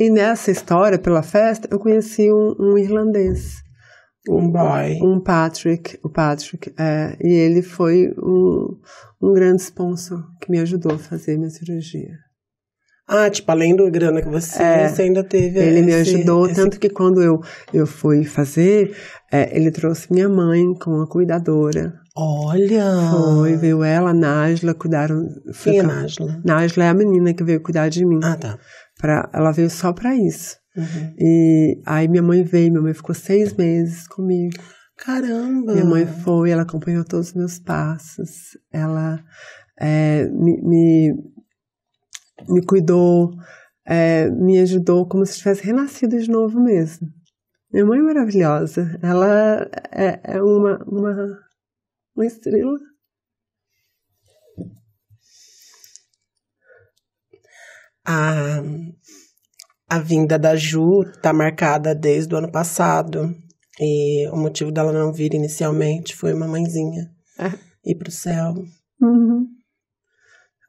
nessa história, pela festa, eu conheci um irlandês. Um boy. O Patrick, e ele foi um grande sponsor que me ajudou a fazer minha cirurgia. Ah, tipo, além do grana que você ainda teve... Ele me ajudou, tanto que quando eu fui fazer, ele trouxe minha mãe com a cuidadora. Olha! Veio ela, a Nájila, cuidaram... Quem é Nájila? Nájila é a menina que veio cuidar de mim. Ah, tá. Ela veio só pra isso. Uhum. E aí minha mãe ficou 6 meses comigo. Caramba! Minha mãe ela acompanhou todos os meus passos. Ela me cuidou, me ajudou como se tivesse renascido de novo mesmo. Minha mãe é maravilhosa. Ela é uma estrela. A vinda da Ju tá marcada desde o ano passado. E o motivo dela não vir inicialmente foi uma mãezinha ir pro céu. Uhum.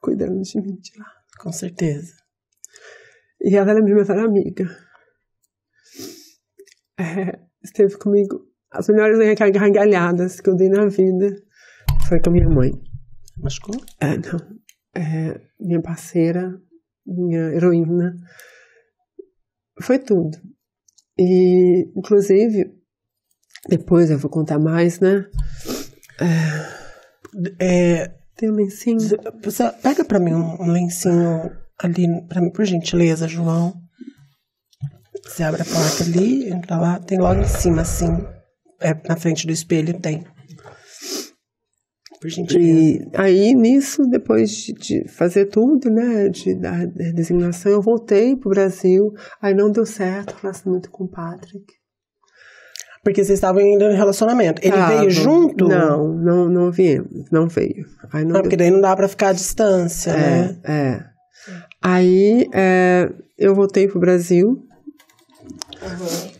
Cuidando de mim de lá. Com certeza. E ela era minha melhor amiga. Esteve comigo. As melhores gargalhadas que eu dei na vida foi com a minha mãe. Machucou? Não. Minha parceira, minha heroína. Foi tudo. E, inclusive, depois eu vou contar mais, né? Tem um lencinho. Você pega pra mim um lencinho ali, pra mim, por gentileza, João. Você abre a porta ali, entra lá, tem logo em cima, assim. Na frente do espelho tem. Por gentileza. E aí, nisso, depois de fazer tudo, né, da designação, eu voltei pro Brasil. Aí não deu certo o relacionamento com o Patrick. Porque vocês estavam indo em relacionamento. Ele veio junto? Não viemos, não veio. Aí não porque daí não dá pra ficar à distância, né? Aí eu voltei pro Brasil. Uhum.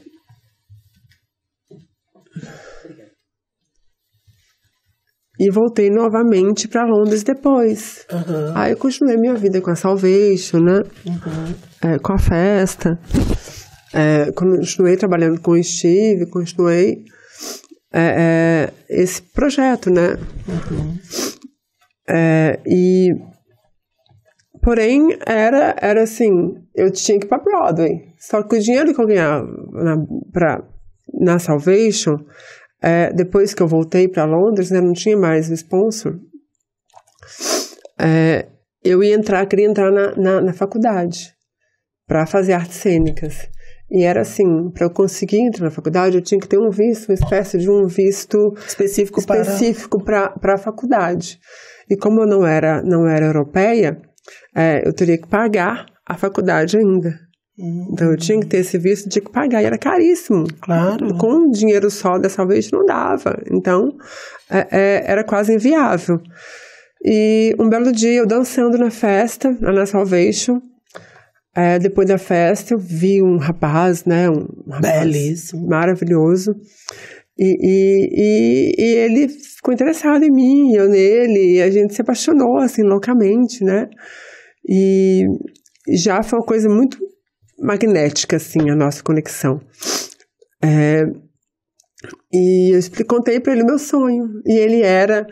E voltei novamente para Londres depois. Uhum. Aí eu continuei minha vida com a Salvation, né? Uhum. Com a festa. Continuei trabalhando com o Steve, continuei esse projeto, né? Uhum. Porém, era assim, eu tinha que ir pra Broadway. Só que o dinheiro que eu ganhava na Salvation... depois que eu voltei para Londres, né, não tinha mais o sponsor, eu queria entrar na faculdade para fazer artes cênicas. E era assim, para eu conseguir entrar na faculdade, eu tinha que ter um visto, uma espécie de um visto específico para a faculdade. E como eu não era europeia, eu teria que pagar a faculdade ainda. Então eu tinha que ter esse visto, tinha que pagar, e era caríssimo. Claro. Com dinheiro só dessa vez não dava. Então era quase inviável. E um belo dia, eu dançando na festa, na Salvation, depois da festa, eu vi um rapaz, né? Um rapaz belíssimo, maravilhoso. E ele ficou interessado em mim, eu nele, e a gente se apaixonou, assim, loucamente, né? E já foi uma coisa muito magnética, assim, a nossa conexão. E eu contei para ele o meu sonho. E ele era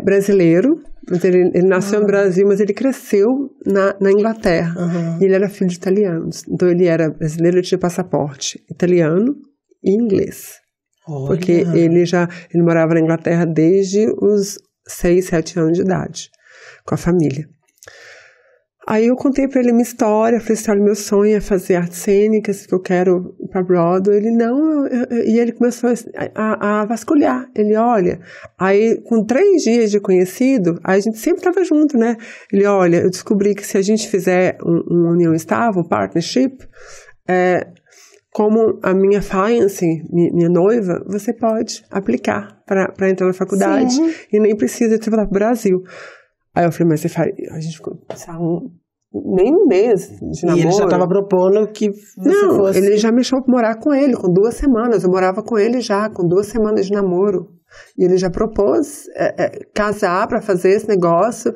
brasileiro, mas ele nasceu no Brasil, mas ele cresceu na Inglaterra. Uhum. E ele era filho de italianos. Então ele era brasileiro, ele tinha passaporte italiano e inglês. Olha. Porque ele morava na Inglaterra desde os 6, 7 anos de idade, com a família. Aí eu contei pra ele minha história, falei assim, olha, meu sonho é fazer artes cênicas, que eu quero ir pra Broadway. Ele, não, e ele começou a vasculhar. Ele, olha, aí com 3 dias de conhecido, a gente sempre tava junto, né? Ele, olha, eu descobri que se a gente fizer uma união estável, um partnership, como a minha fiancé, minha noiva, você pode aplicar pra entrar na faculdade. Sim. E nem precisa de voltar pro Brasil. Aí eu falei, mas a gente ficou nem um mês de namoro. E ele já estava propondo que você fosse... Ele já me chamou para morar com ele, com 2 semanas. Eu morava com ele já, com 2 semanas de namoro. E ele já propôs casar para fazer esse negócio.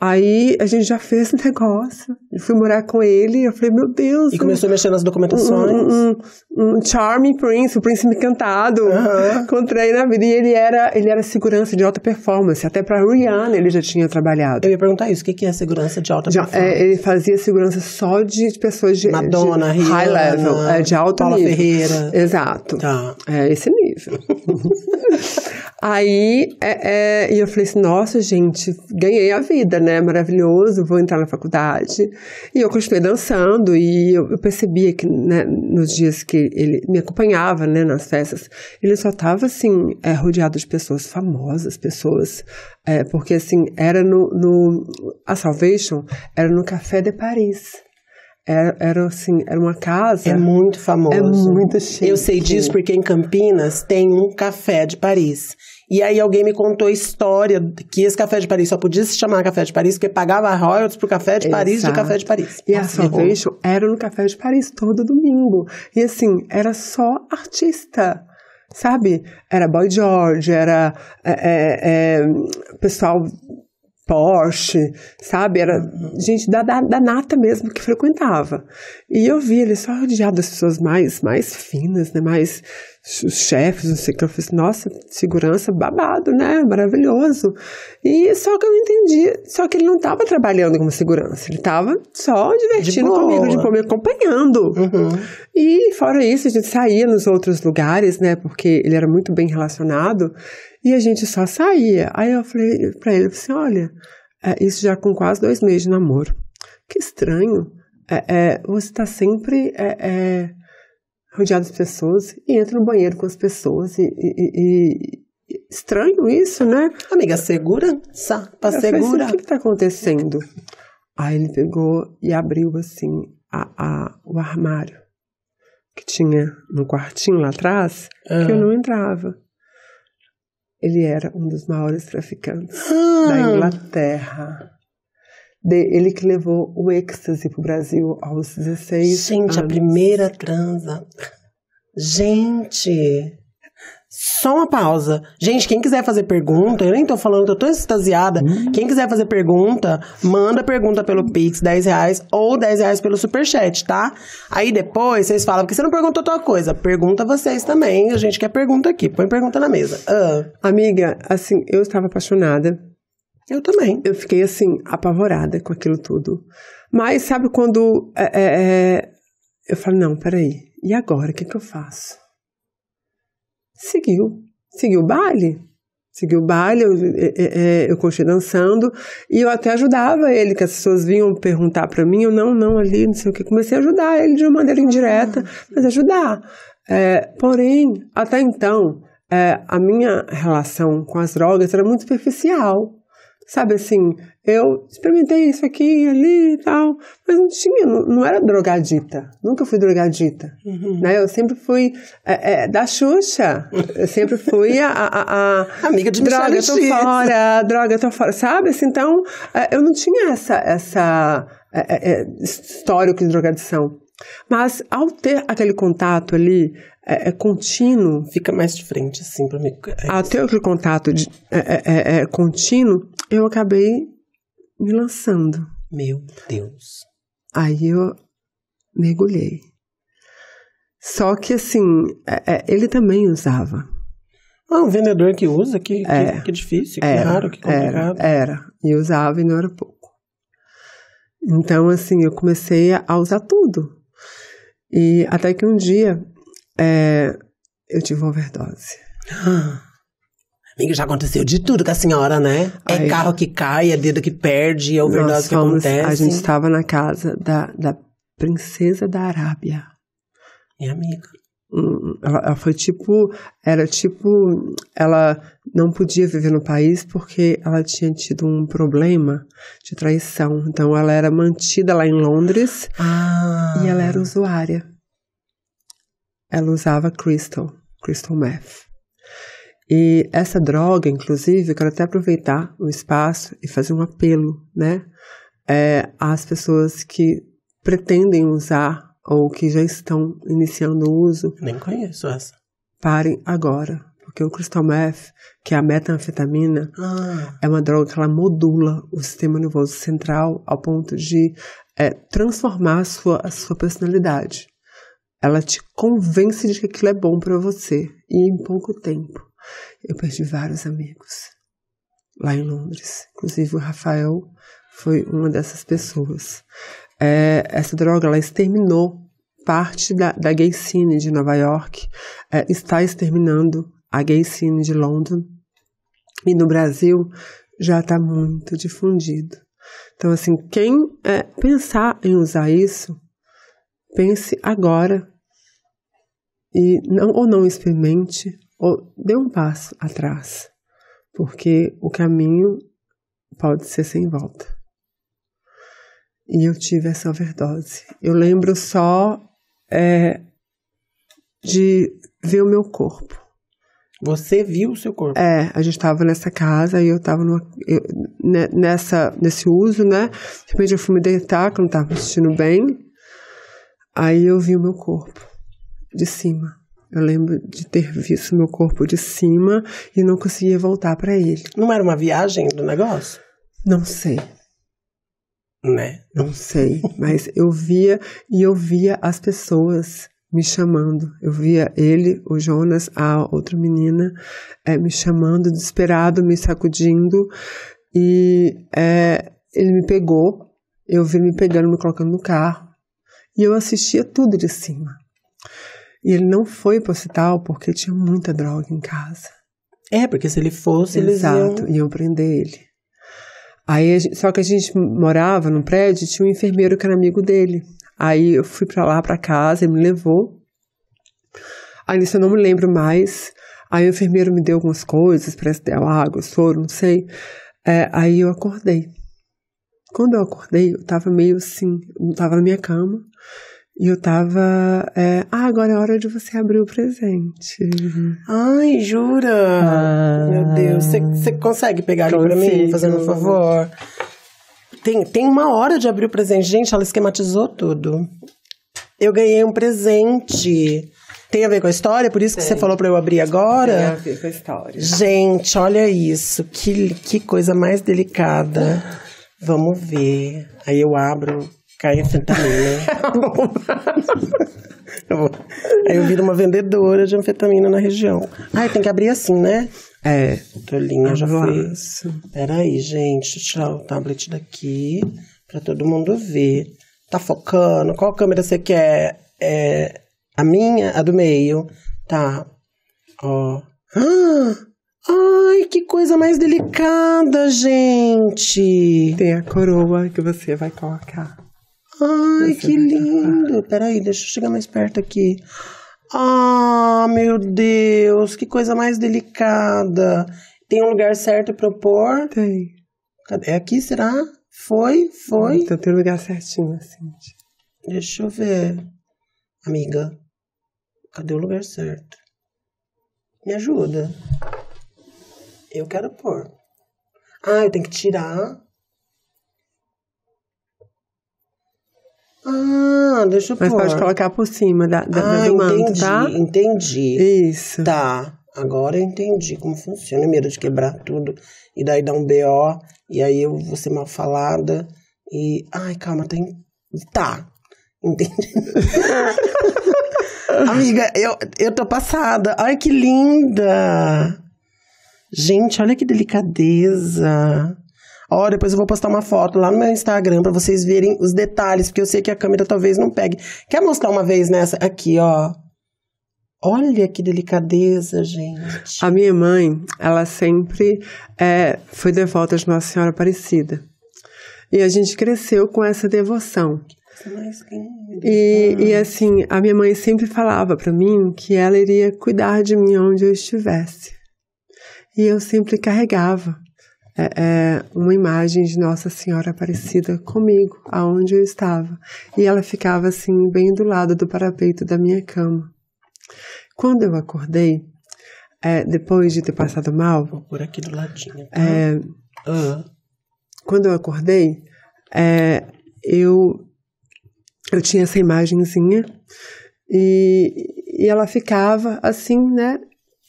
Aí a gente já fez esse negócio. Eu fui morar com ele, eu falei, meu Deus. E começou a mexer nas documentações. Um charming prince, o príncipe encantado. Encontrei na vida. E ele era segurança de alta performance. Até pra Rihanna ele já tinha trabalhado. Eu ia perguntar isso, o que é segurança de alta performance? Ele fazia segurança só de pessoas de Madonna, de high level, de alto Paula nível. Ferreira. Exato. Tá. Esse nível. Aí, e eu falei assim, nossa, gente, ganhei a vida, né? Maravilhoso, vou entrar na faculdade. E eu continuei dançando e eu percebia que, né, nos dias que ele me acompanhava, né, nas festas, ele só estava, assim, rodeado de pessoas famosas, pessoas... porque, assim, era a Salvation era no Café de Paris. Era uma casa... É muito famoso. É muito chique. Eu sei disso porque em Campinas tem um Café de Paris. E aí alguém me contou a história que esse Café de Paris só podia se chamar Café de Paris porque pagava royalties pro Café de Paris de Café de Paris. E a Salvation era no Café de Paris todo domingo. E assim, era só artista. Sabe? Era Boy George, era pessoal... Porsche, sabe? Era gente da nata mesmo que frequentava. E eu vi ele só rodeado das pessoas mais finas, né? Mais os chefes, não sei o que. Eu falei assim, nossa, segurança babado, né? Maravilhoso. E só que eu entendi, só que ele não estava trabalhando como segurança, ele estava só divertindo comigo, me acompanhando. E fora isso, a gente saía nos outros lugares, né? Porque ele era muito bem relacionado. E a gente só saía. Aí eu falei pra ele, assim, olha, isso já com quase 2 meses de namoro. Que estranho. Você tá sempre rodeado de pessoas e entra no banheiro com as pessoas. Estranho isso, né? Amiga, segurança, pra segurar. Falei assim, o que tá acontecendo? Aí ele pegou e abriu, assim, o armário que tinha no quartinho lá atrás, que eu não entrava. Ele era um dos maiores traficantes da Inglaterra. Ele que levou o êxtase pro Brasil aos 16 anos. Gente, a primeira transa. Gente, só uma pausa. Gente, quem quiser fazer pergunta, eu nem tô falando que eu tô extasiada. Quem quiser fazer pergunta, manda pergunta pelo Pix, R$10 ou R$10 pelo Superchat, tá? Aí depois vocês falam, porque você não perguntou tua coisa. Pergunta vocês também, a gente quer pergunta aqui. Põe pergunta na mesa. Amiga, assim, eu estava apaixonada. Eu também. Eu fiquei, assim, apavorada com aquilo tudo. Mas sabe quando eu falei, não, peraí, e agora, o que eu faço? Seguiu o baile. Segui o baile, eu continuei dançando. E eu até ajudava ele, que as pessoas vinham perguntar pra mim. Eu, não, ali, não sei o que. Comecei a ajudar ele de uma maneira indireta, mas ajudar. Porém, até então, a minha relação com as drogas era muito superficial. Sabe assim, eu experimentei isso aqui, ali e tal, mas não era drogadita, nunca fui drogadita, né? Eu sempre fui da Xuxa, eu sempre fui a amiga de droga, eu tô fora, sabe? Assim, então, eu não tinha essa histórico de drogadição, mas ao ter aquele contato ali, contínuo... Fica mais de frente, assim, pra mim. Ao ter aquele contato contínuo, eu acabei me lançando. Meu Deus. Aí eu mergulhei. Só que, assim, ele também usava. Um vendedor que usa, que difícil, que raro, que complicado. Era. E usava e não era pouco. Então, assim, eu comecei a usar tudo. E até que um dia... eu tive uma overdose. Amiga, já aconteceu de tudo com a senhora, né? Aí, carro que cai, é dedo que perde, é overdose que acontece. A gente estava na casa da princesa da Arábia. Minha amiga. Ela foi ela não podia viver no país porque ela tinha tido um problema de traição. Então ela era mantida lá em Londres e ela era usuária. Ela usava crystal meth. E essa droga, inclusive, eu quero até aproveitar o espaço e fazer um apelo, né? Às pessoas que pretendem usar ou que já estão iniciando o uso. Nem conheço essa. Parem agora, porque o crystal meth, que é a metanfetamina, é uma droga que ela modula o sistema nervoso central ao ponto de transformar a sua personalidade. Ela te convence de que aquilo é bom para você. E em pouco tempo, eu perdi vários amigos lá em Londres. Inclusive o Rafael foi uma dessas pessoas. Essa droga, ela exterminou parte da gay scene de Nova York, está exterminando a gay scene de London. E no Brasil já está muito difundido. Então, assim, quem pensar em usar isso, pense agora. E não experimente, ou dê um passo atrás. Porque o caminho pode ser sem volta. E eu tive essa overdose. Eu lembro só de ver o meu corpo. Você viu o seu corpo? A gente estava nessa casa e eu estava nesse uso, né? De repente eu fui me deitar, que eu não estava me sentindo bem. Aí eu vi o meu corpo de cima. Eu lembro de ter visto meu corpo de cima e não conseguia voltar para ele. Não era uma viagem do negócio? Não sei. Né? Não sei, mas eu via as pessoas me chamando. Eu via ele, o Jonas, a outra menina, me chamando, desesperado, me sacudindo. E ele me pegou, eu vi ele me pegando, me colocando no carro. E eu assistia tudo de cima. E ele não foi para o hospital porque tinha muita droga em casa. Porque se ele fosse, Exato, eles iam prender ele. Aí, só que a gente morava num prédio, tinha um enfermeiro que era amigo dele. Aí eu fui pra lá, pra casa, ele me levou. Aí nisso eu não me lembro mais. Aí o enfermeiro me deu algumas coisas, parece que deu água, soro, não sei. Aí eu acordei. Quando eu acordei, eu tava meio assim, eu tava na minha cama. E eu tava... agora é hora de você abrir o presente. Ai, jura? Meu Deus. Você consegue pegar ali pra mim, fazendo um favor? Tem uma hora de abrir o presente. Gente, ela esquematizou tudo. Eu ganhei um presente. Tem a ver com a história? Por isso que você falou pra eu abrir agora? Tem a ver com a história. Gente, olha isso. Que coisa mais delicada. Vamos ver. Aí eu abro... Cai anfetamina. Aí eu viro uma vendedora de anfetamina na região. Tem que abrir assim, né? Tolinha já fez. Peraí, gente. Deixa eu tirar o tablet daqui pra todo mundo ver. Tá focando? Qual câmera você quer? A minha? A do meio? Tá. Ó. Ai, que coisa mais delicada, gente. Tem a coroa que você vai colocar. Ai, que lindo. Peraí, deixa eu chegar mais perto aqui. Meu Deus, que coisa mais delicada. Tem um lugar certo pra eu pôr? Tem. Cadê? É aqui, será? Foi? Então tem um lugar certinho, assim. Deixa eu ver. Amiga, cadê o lugar certo? Me ajuda. Eu quero pôr. Eu tenho que tirar. Deixa eu pôr. Mas pode colocar por cima do manto, tá? Entendi. Isso. Tá, agora eu entendi como funciona. Medo de quebrar tudo. E daí dar um BO. E aí eu vou ser mal falada. E... calma, tem... Tá, entendi. Amiga, eu tô passada. Ai, que linda. Gente, olha que delicadeza. Depois eu vou postar uma foto lá no meu Instagram pra vocês verem os detalhes, porque eu sei que a câmera talvez não pegue. Quer mostrar uma vez nessa? Aqui, ó. Olha que delicadeza, gente. A minha mãe, ela sempre foi devota de Nossa Senhora Aparecida. E a gente cresceu com essa devoção. E assim, a minha mãe sempre falava pra mim que ela iria cuidar de mim onde eu estivesse. E eu sempre carregava uma imagem de Nossa Senhora Aparecida comigo, aonde eu estava. E ela ficava assim, bem do lado do parapeito da minha cama. Quando eu acordei, depois de ter passado mal... Vou por aqui do ladinho, tá? Quando eu acordei, eu tinha essa imagenzinha e ela ficava assim, né?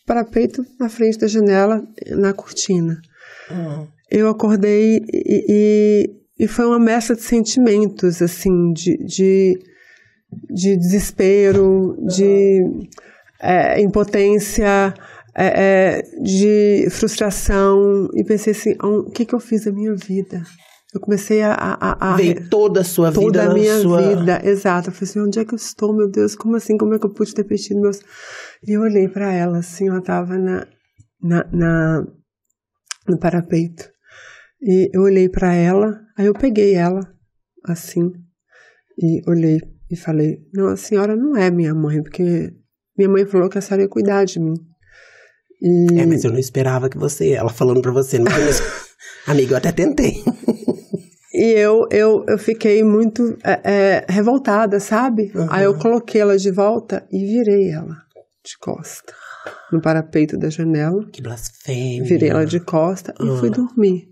parapeito na frente da janela, na cortina. Eu acordei e foi uma mescla de sentimentos, assim, de desespero, de impotência, de frustração. E pensei assim, o que eu fiz da minha vida? Eu comecei a ver toda a sua vida. Toda a minha vida, exato. Eu falei assim, onde é que eu estou, meu Deus? Como assim? Como é que eu pude ter perdido meus... E eu olhei para ela, assim, ela estava no parapeito. E eu olhei para ela, aí eu peguei ela, assim, e olhei e falei, não, a senhora não é minha mãe, porque minha mãe falou que a senhora ia cuidar de mim. Mas eu não esperava que ela falando pra você, não foi mesmo? Amiga, eu até tentei. E eu fiquei muito revoltada, sabe? Aí eu coloquei ela de volta e virei ela de costa, no parapeito da janela. Que blasfêmia. Virei ela de costa e fui dormir.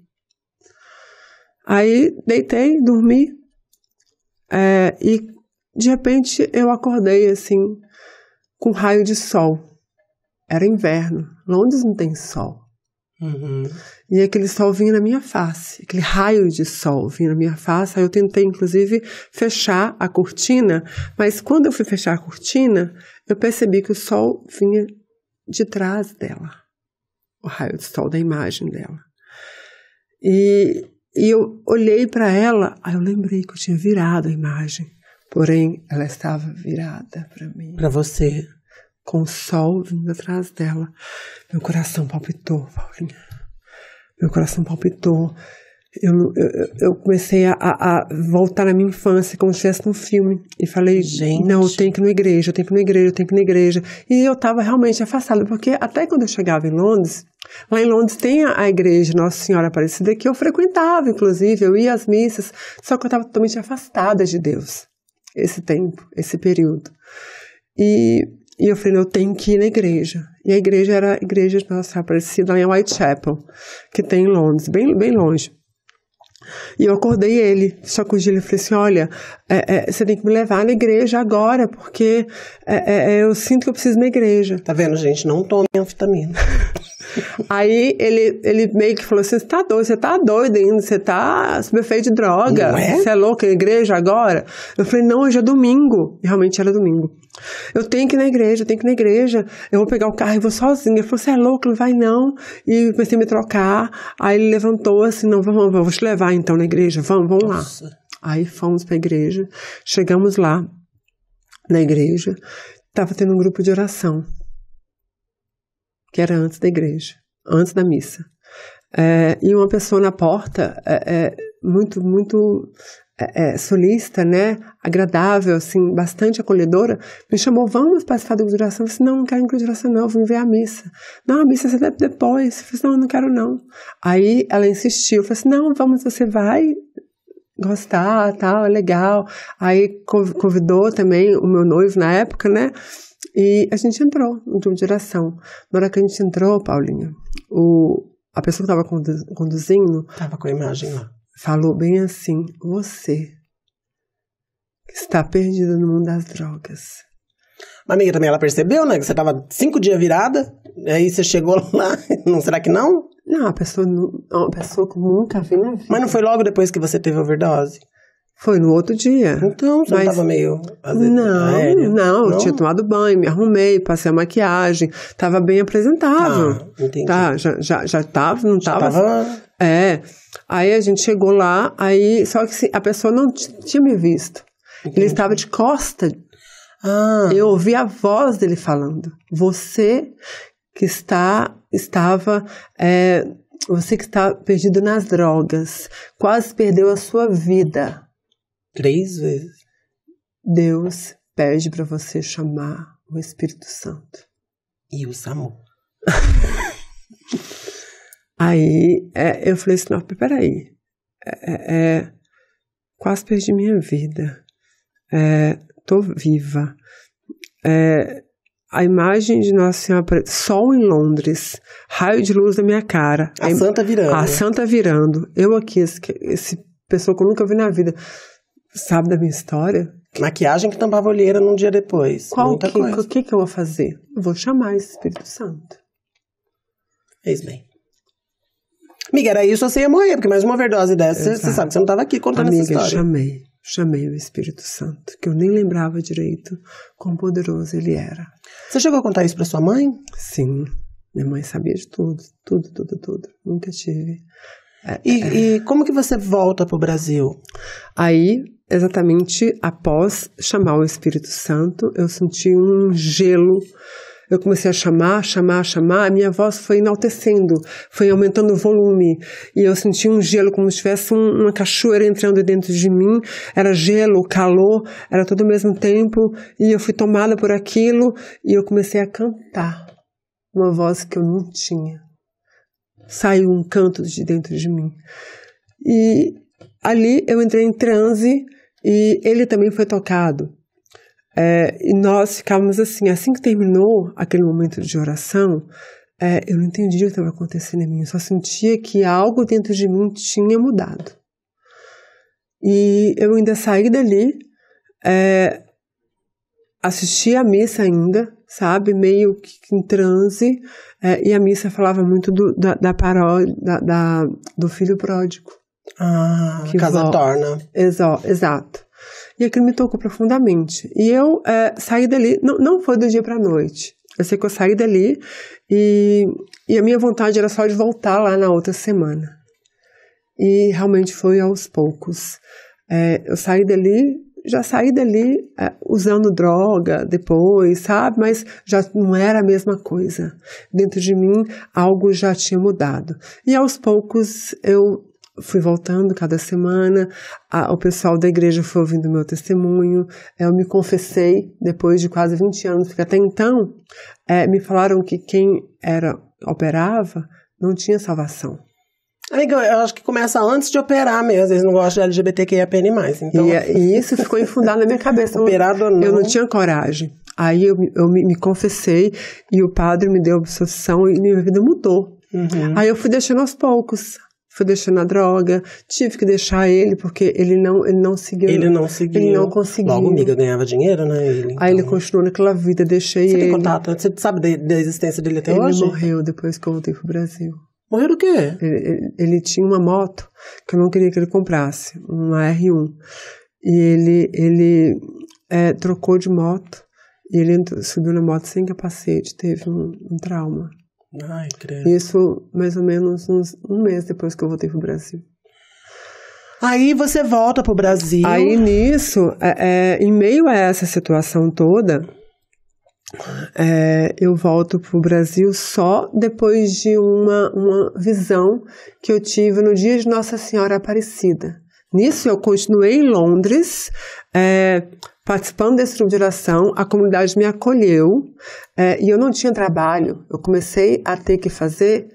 Aí deitei, dormi, e de repente eu acordei assim, com raio de sol. Era inverno, Londres não tem sol. E aquele sol vinha na minha face, aquele raio de sol vinha na minha face. Aí eu tentei inclusive fechar a cortina, mas quando eu fui fechar a cortina, eu percebi que o sol vinha de trás dela, o raio de sol da imagem dela. E eu olhei para ela, aí eu lembrei que eu tinha virado a imagem, porém ela estava virada para mim. Para você. Com o sol vindo atrás dela. Meu coração palpitou, Paulinha. Meu coração palpitou. Eu comecei a voltar na minha infância, como se estivesse num filme. E falei, gente, não, eu tenho que ir na igreja, eu tenho que ir na igreja, eu tenho que ir na igreja. E eu estava realmente afastada, porque até quando eu chegava em Londres, lá em Londres tem a igreja Nossa Senhora Aparecida, que eu frequentava, inclusive, eu ia às missas, só que eu estava totalmente afastada de Deus. Esse tempo, esse período. E eu falei, eu tenho que ir na igreja. E a igreja era a igreja de Nossa Senhora Aparecida, lá em Whitechapel, que tem em Londres, bem, bem longe. E eu acordei ele, sacudi ele e falei assim, olha, você tem que me levar na igreja agora, porque eu sinto que eu preciso ir na igreja. Tá vendo, gente? Não tome anfetamina. Aí ele meio que falou assim, você tá doido ainda, você tá sob efeito de droga, você é louco, na igreja agora? Eu falei, não, hoje é domingo. E realmente era domingo. Eu tenho que ir na igreja, eu vou pegar o carro e vou sozinha. Ele falou, você é louco, não vai não. E comecei a me trocar, aí ele levantou assim, não, vamos, vou te levar então na igreja, vamos lá. Aí fomos pra igreja, chegamos lá, na igreja, tava tendo um grupo de oração, que era antes da igreja, antes da missa. E uma pessoa na porta, muito solícita, né, agradável, assim, bastante acolhedora, me chamou, vamos participar da oração? Eu disse, não quero ir de oração não, vim ver a missa. Não, a missa você deve depois. Eu disse, não, não quero não. Aí ela insistiu, eu falei assim, não, vamos, você vai gostar, tal, é legal. Aí convidou também o meu noivo na época, né, e a gente entrou no grupo de oração. Na hora que a gente entrou, Paulinha, a pessoa que estava conduzindo... Estava com a imagem lá. Falou bem assim, você que está perdida no mundo das drogas. Mas amiga, também ela percebeu, né? Que você estava 5 dias virada, aí você chegou lá, não, será que não? Não, uma pessoa que nunca vi na vida. Mas não foi logo depois que você teve overdose? Foi no outro dia. Então, você estava meio... Não, eu tinha tomado banho, me arrumei, passei a maquiagem, estava bem apresentável. Entendi. Tá, já estava, não estava... Tava... Aí a gente chegou lá, aí, só que a pessoa não tinha me visto. Entendi. Ele estava de costa. Eu ouvi a voz dele falando. Você que está perdido nas drogas, quase perdeu a sua vida. 3 vezes. Deus pede para você chamar o Espírito Santo. E o SAMU. Aí eu falei assim, não, peraí. Quase perdi minha vida. Tô viva. A imagem de Nossa Senhora, sol em Londres, raio de luz na minha cara. A santa virando. A santa virando. Eu aqui, esse pessoa que eu nunca vi na vida, sabe da minha história? Maquiagem que tampava a olheira num dia depois. Muita coisa. O que eu vou fazer? Eu vou chamar esse Espírito Santo. Fez bem. Amiga, era isso, você ia morrer, porque mais uma overdose dessa, você sabe que você não estava aqui contando essa história. Amiga, chamei o Espírito Santo, que eu nem lembrava direito quão poderoso ele era. Você chegou a contar isso pra sua mãe? Sim, minha mãe sabia de tudo. Nunca tive. E como que você volta pro Brasil? Aí, exatamente após chamar o Espírito Santo, eu senti um gelo. Eu comecei a chamar, a minha voz foi enaltecendo, foi aumentando o volume, e eu senti um gelo como se tivesse uma cachoeira entrando dentro de mim, era gelo, calor, era tudo ao mesmo tempo, e eu fui tomada por aquilo, e eu comecei a cantar, uma voz que eu não tinha. Saiu um canto de dentro de mim. E ali eu entrei em transe, e ele também foi tocado. E nós ficávamos assim que terminou aquele momento de oração, eu não entendia o que estava acontecendo em mim, eu só sentia que algo dentro de mim tinha mudado. E eu ainda saí dali, assisti a missa ainda, sabe, meio que em transe, e a missa falava muito da paródia, do filho pródigo. Que casa torna. Exato. E aquilo me tocou profundamente. E eu saí dali, não foi do dia para a noite. Eu sei que eu saí dali e a minha vontade era só de voltar lá na outra semana. E realmente foi aos poucos. Eu já saí dali usando droga depois, sabe? Mas já não era a mesma coisa. Dentro de mim, algo já tinha mudado. E aos poucos eu fui voltando cada semana, o pessoal da igreja foi ouvindo o meu testemunho, eu me confessei depois de quase 20 anos, porque até então me falaram que quem operava não tinha salvação. Amiga, eu acho que começa antes de operar mesmo, eles não gostam de LGBTQIA+. Então... E isso ficou infundado na minha cabeça. Operado ou não. Eu não tinha coragem. Aí eu me confessei e o padre me deu absolução e minha vida mudou. Uhum. Aí eu fui deixando aos poucos. Fui deixando a droga, tive que deixar ele, porque ele não seguiu. Ele não seguiu. Ele não conseguiu. Logo, amiga, ganhava dinheiro, né? Aí ele continuou naquela vida, deixei ele. Você tem contato? Você sabe da existência dele até hoje? Ele morreu depois que eu voltei pro Brasil. Morreu do quê? Ele tinha uma moto que eu não queria que ele comprasse, uma R1. E ele trocou de moto, e ele subiu na moto sem capacete, teve um trauma. Ai, credo. Isso mais ou menos um mês depois que eu voltei pro Brasil. Aí você volta pro Brasil. Aí nisso, em meio a essa situação toda, eu volto pro Brasil só depois de uma visão que eu tive no dia de Nossa Senhora Aparecida. Nisso eu continuei em Londres, participando desse grupo de oração, a comunidade me acolheu, e eu não tinha trabalho. Eu comecei a ter que fazer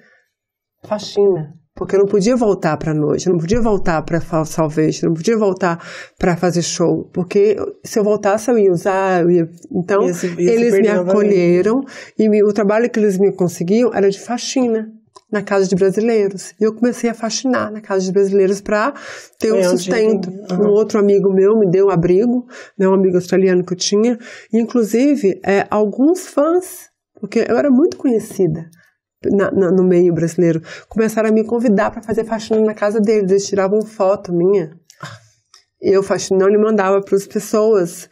faxina, porque eu não podia voltar para a noite, eu não podia voltar para Salvation, eu não podia voltar para fazer show, porque se eu voltasse eu ia usar, então eles me acolheram, e o trabalho que eles me conseguiam era de faxina na casa de brasileiros. E eu comecei a faxinar na casa de brasileiros para ter um sustento. Um outro amigo meu me deu um abrigo, né, um amigo australiano que eu tinha, e inclusive alguns fãs, porque eu era muito conhecida no meio brasileiro, começaram a me convidar para fazer faxina na casa deles. Eles tiravam foto minha, e eu faxinando e mandava para as pessoas,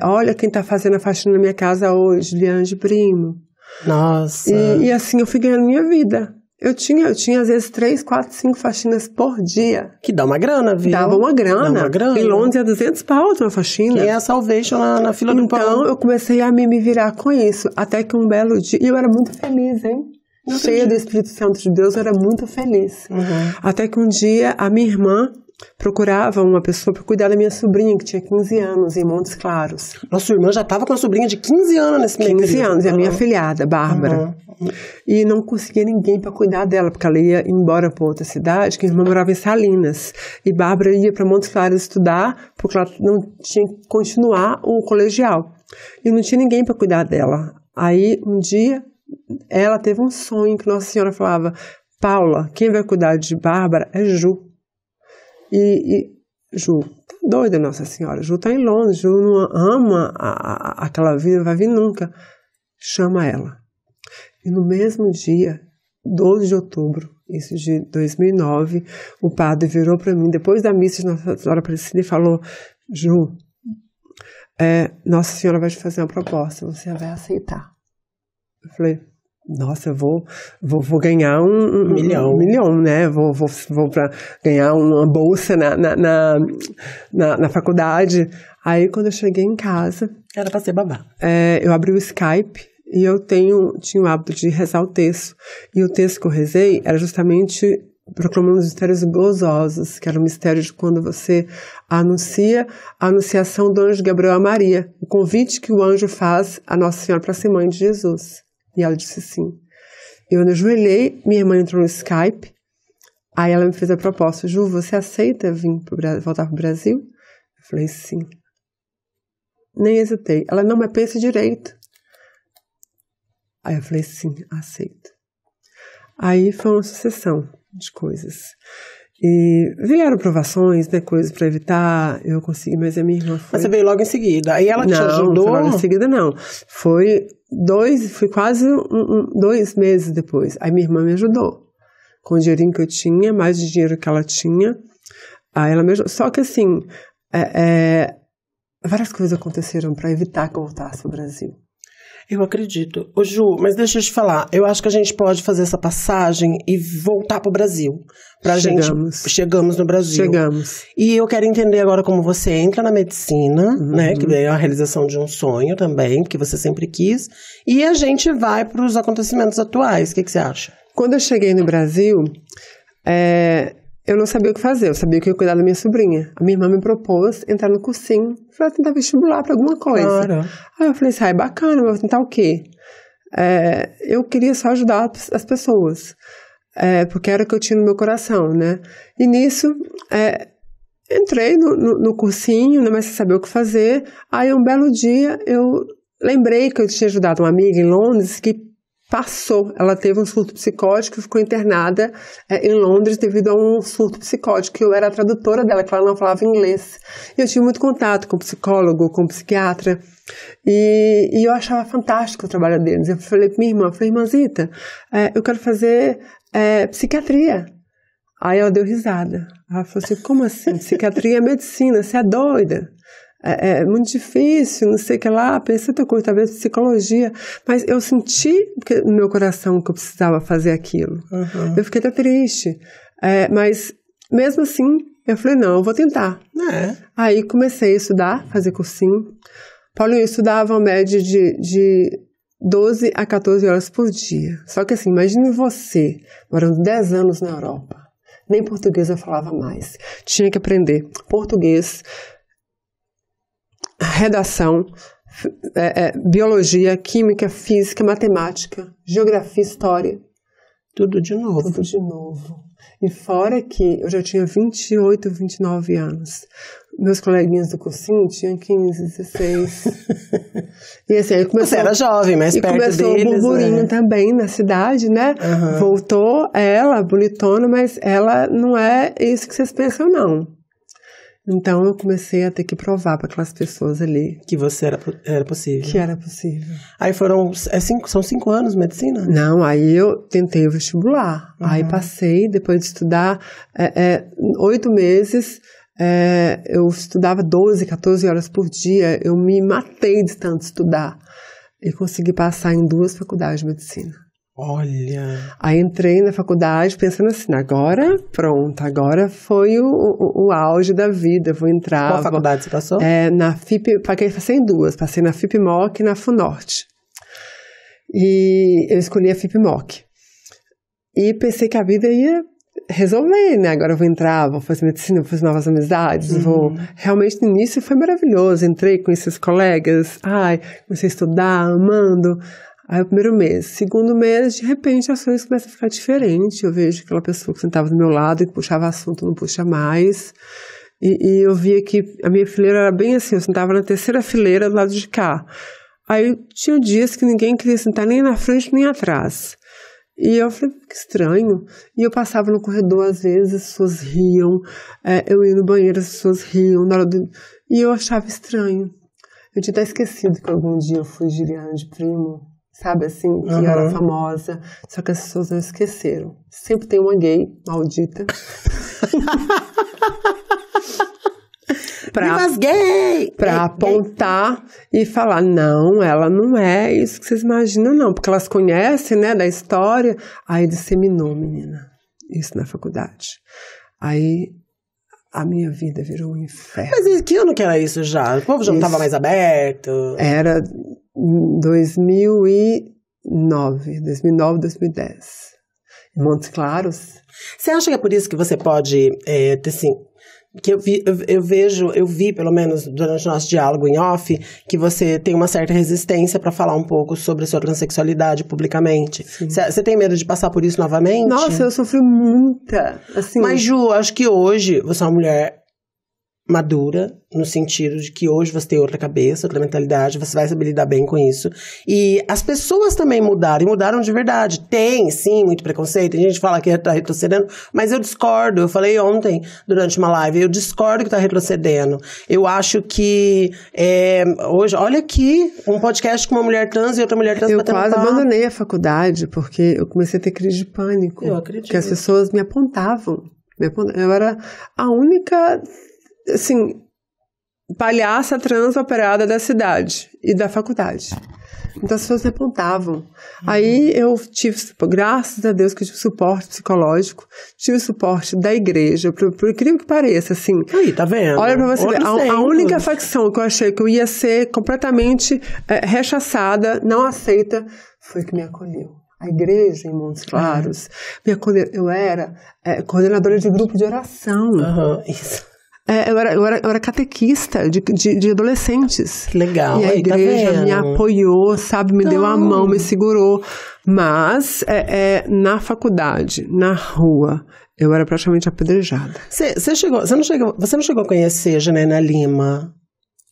olha quem está fazendo a faxina na minha casa hoje, Liane Primo. Nossa. E assim eu fui ganhando minha vida. Eu tinha às vezes 3, 4, 5 faxinas por dia. Que dá uma grana, viu? Dava uma grana. Em Londres é 200 paus uma faxina. Que é a Salvation na fila do pão. Então eu comecei a me virar com isso. Até que um belo dia... E eu era muito feliz, hein? Cheia do Espírito Santo de Deus, eu era muito feliz. Uhum. Até que um dia a minha irmã procurava uma pessoa para cuidar da minha sobrinha, que tinha 15 anos, em Montes Claros. Nossa, sua irmã já estava com uma sobrinha de 15 anos nesse meio 15 anos, e a minha afilhada, Bárbara. E não conseguia ninguém para cuidar dela, porque ela ia embora para outra cidade, que a irmã morava em Salinas. E Bárbara ia para Montes Claros estudar, porque ela não tinha que continuar o colegial. E não tinha ninguém para cuidar dela. Aí, um dia, ela teve um sonho que Nossa Senhora falava: Paula, quem vai cuidar de Bárbara é Ju. E Ju, tá doida, Nossa Senhora. Ju tá em Londres, Ju não ama aquela vida, não vai vir nunca. Chama ela. E no mesmo dia, 12 de outubro, isso de 2009, o padre virou para mim, depois da missa de Nossa Senhora Aparecida, e falou: Ju, Nossa Senhora vai te fazer uma proposta, você vai aceitar. Eu falei: nossa, eu vou ganhar um milhão, né? Vou ganhar uma bolsa na faculdade. Aí, quando eu cheguei em casa... Era pra ser babá. Eu abri o Skype e eu tinha o hábito de rezar o texto. E o texto que eu rezei era justamente proclamando os mistérios gozosos, que era o mistério de quando você anuncia a anunciação do anjo Gabriel a Maria, o convite que o anjo faz a Nossa Senhora para ser mãe de Jesus. E ela disse sim. Eu me ajoelhei, minha irmã entrou no Skype, aí ela me fez a proposta: Ju, você aceita voltar para o Brasil? Eu falei: sim. Nem hesitei. Ela: não, mas pensa direito. Aí eu falei: sim, aceito. Aí foi uma sucessão de coisas. E vieram provações, né, coisas para evitar, eu consegui, mas a minha irmã foi... Mas você veio logo em seguida, aí ela te ajudou? Não, foi logo em seguida não, foi quase 2 meses depois, aí minha irmã me ajudou, com o dinheirinho que eu tinha, mais o dinheiro que ela tinha, aí ela me ajudou, só que assim, várias coisas aconteceram para evitar que eu voltasse ao Brasil. Eu acredito. Ô Ju, mas deixa eu te falar, eu acho que a gente pode fazer essa passagem e voltar pro Brasil. Chegamos no Brasil. Chegamos. E eu quero entender agora como você entra na medicina, né, que daí é a realização de um sonho também, que você sempre quis, e a gente vai pros acontecimentos atuais. O que você acha? Quando eu cheguei no Brasil, eu não sabia o que fazer, eu sabia que eu ia cuidar da minha sobrinha. A minha irmã me propôs entrar no cursinho, falei: tentar vestibular para alguma coisa. Claro. Aí eu falei assim: é bacana, mas vou tentar o quê? Eu queria só ajudar as pessoas, porque era o que eu tinha no meu coração, né? E nisso, entrei no cursinho, né, mas sem saber o que fazer. Aí um belo dia, eu lembrei que eu tinha ajudado uma amiga em Londres que passou, ela teve um surto psicótico e ficou internada em Londres devido a um surto psicótico. Eu era a tradutora dela, que ela não falava inglês. E eu tive muito contato com psicólogo, com psiquiatra, e eu achava fantástico o trabalho deles. Eu falei pra minha irmã, irmãzita, eu quero fazer psiquiatria. Aí ela deu risada. Ela falou assim: como assim? Psiquiatria é medicina, você é doida. É muito difícil, não sei o que lá, pensei outra coisa, talvez psicologia, mas eu senti no meu coração que eu precisava fazer aquilo. Eu fiquei até triste, mas mesmo assim, eu falei: não, eu vou tentar. Aí comecei a estudar, fazer cursinho. Paulinho, eu estudava uma média de 12 a 14 horas por dia. Só que assim, imagine você, morando 10 anos na Europa, nem português eu falava mais. Tinha que aprender português, redação, biologia, química, física, matemática, geografia, história. Tudo de novo. Tudo de novo. E fora que eu já tinha 28, 29 anos. Meus coleguinhas do cursinho tinham 15, 16. E assim, aí começou... Você era jovem, mas perto deles... E começou o burburinho também na cidade, né? Voltou ela, bonitona, mas ela não é isso que vocês pensam, não. Então, eu comecei a ter que provar para aquelas pessoas ali... Que você era possível. Que era possível. Aí são 5 anos de medicina? Não, aí eu tentei o vestibular. Aí passei, depois de estudar 8 meses, eu estudava 12, 14 horas por dia. Eu me matei de tanto estudar. E consegui passar em 2 faculdades de medicina. Olha! Aí entrei na faculdade pensando assim: agora pronto, agora foi o auge da vida, vou entrar. Qual faculdade você passou? Na FIP, passei em 2, passei na FIP-MOC e na FUNORTE. E eu escolhi a FIP-MOC. E pensei que a vida ia resolver, né? Agora eu vou entrar, vou fazer medicina, vou fazer novas amizades, Realmente no início foi maravilhoso, entrei com esses colegas, comecei a estudar, amando. Aí o primeiro mês. Segundo mês, de repente, as coisas começam a ficar diferentes. Eu vejo aquela pessoa que sentava do meu lado e puxava assunto, não puxa mais. E eu via que a minha fileira era bem assim, eu sentava na 3ª fileira do lado de cá. Aí tinha dias que ninguém queria sentar nem na frente nem atrás. E eu falei, que estranho. E eu passava no corredor, às vezes, as pessoas riam. Eu ia no banheiro, as pessoas riam. E eu achava estranho. Eu tinha até esquecido que algum dia eu fui Juliana de Primo, sabe assim, que era famosa. Só que as pessoas não esqueceram. Sempre tem uma gay maldita. Pra apontar e falar, não, ela não é isso que vocês imaginam, não. Porque elas conhecem, né, da história. Aí disseminou, menina, isso na faculdade. Aí a minha vida virou um inferno. Mas que ano que era isso já? O povo já não estava mais aberto? Era 2009, 2010. Em Montes Claros. Você acha que é por isso que você pode ter, assim... Que eu vi, pelo menos, durante o nosso diálogo em off, que você tem uma certa resistência para falar um pouco sobre a sua transexualidade publicamente. Você tem medo de passar por isso novamente? Nossa, eu sofri muita, assim... Mas, Ju, acho que hoje você é uma mulher madura, no sentido de que hoje você tem outra cabeça, outra mentalidade, você vai saber lidar bem com isso. E as pessoas também mudaram, e mudaram de verdade. Tem, sim, muito preconceito, tem gente que fala que tá retrocedendo, mas eu discordo. Eu falei ontem, durante uma live, eu discordo que tá retrocedendo. Eu acho que hoje, olha aqui, um podcast com uma mulher trans e outra mulher trans batendo papo. Eu quase abandonei a faculdade, porque eu comecei a ter crise de pânico. Eu acredito. Porque as pessoas me apontavam. Eu era a única... assim, palhaça trans operada da cidade e da faculdade. Então as pessoas me apontavam. Aí eu tive, graças a Deus, que eu tive suporte psicológico, tive suporte da igreja, por incrível que pareça, assim. Aí, tá vendo? Olha pra você ver, a única facção que eu achei que eu ia ser completamente rechaçada, não aceita, foi que me acolheu. A igreja em Montes Claros me acolheu. Eu era coordenadora de grupo de oração. Isso. Eu era catequista de adolescentes. Que legal. E a igreja me apoiou, sabe? Me deu a mão, me segurou. Mas na faculdade, na rua, eu era praticamente apedrejada. Você não chegou a conhecer a Janaína Lima?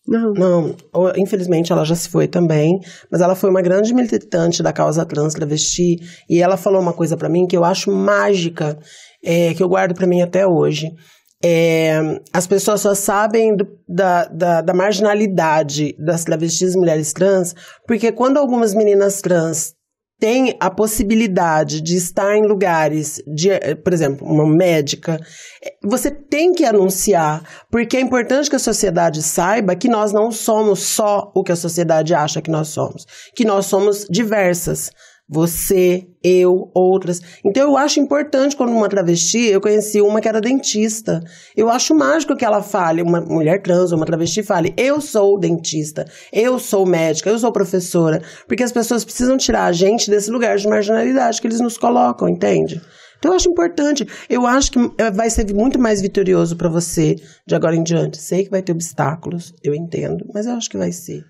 Não, infelizmente ela já se foi também, mas ela foi uma grande militante da causa trans travesti, e ela falou uma coisa pra mim que eu acho mágica, que eu guardo pra mim até hoje. As pessoas só sabem da marginalidade das travestis e mulheres trans, porque quando algumas meninas trans têm a possibilidade de estar em lugares, por exemplo, uma médica, você tem que anunciar, porque é importante que a sociedade saiba que nós não somos só o que a sociedade acha que nós somos diversas. Você, eu, outras. Então eu acho importante quando uma travesti, eu conheci uma que era dentista. Eu acho mágico que ela fale, uma mulher trans ou uma travesti fale, eu sou dentista, eu sou médica, eu sou professora. Porque as pessoas precisam tirar a gente desse lugar de marginalidade que eles nos colocam, entende? Então eu acho importante. Eu acho que vai ser muito mais vitorioso para você de agora em diante. Sei que vai ter obstáculos, eu entendo, mas eu acho que vai ser.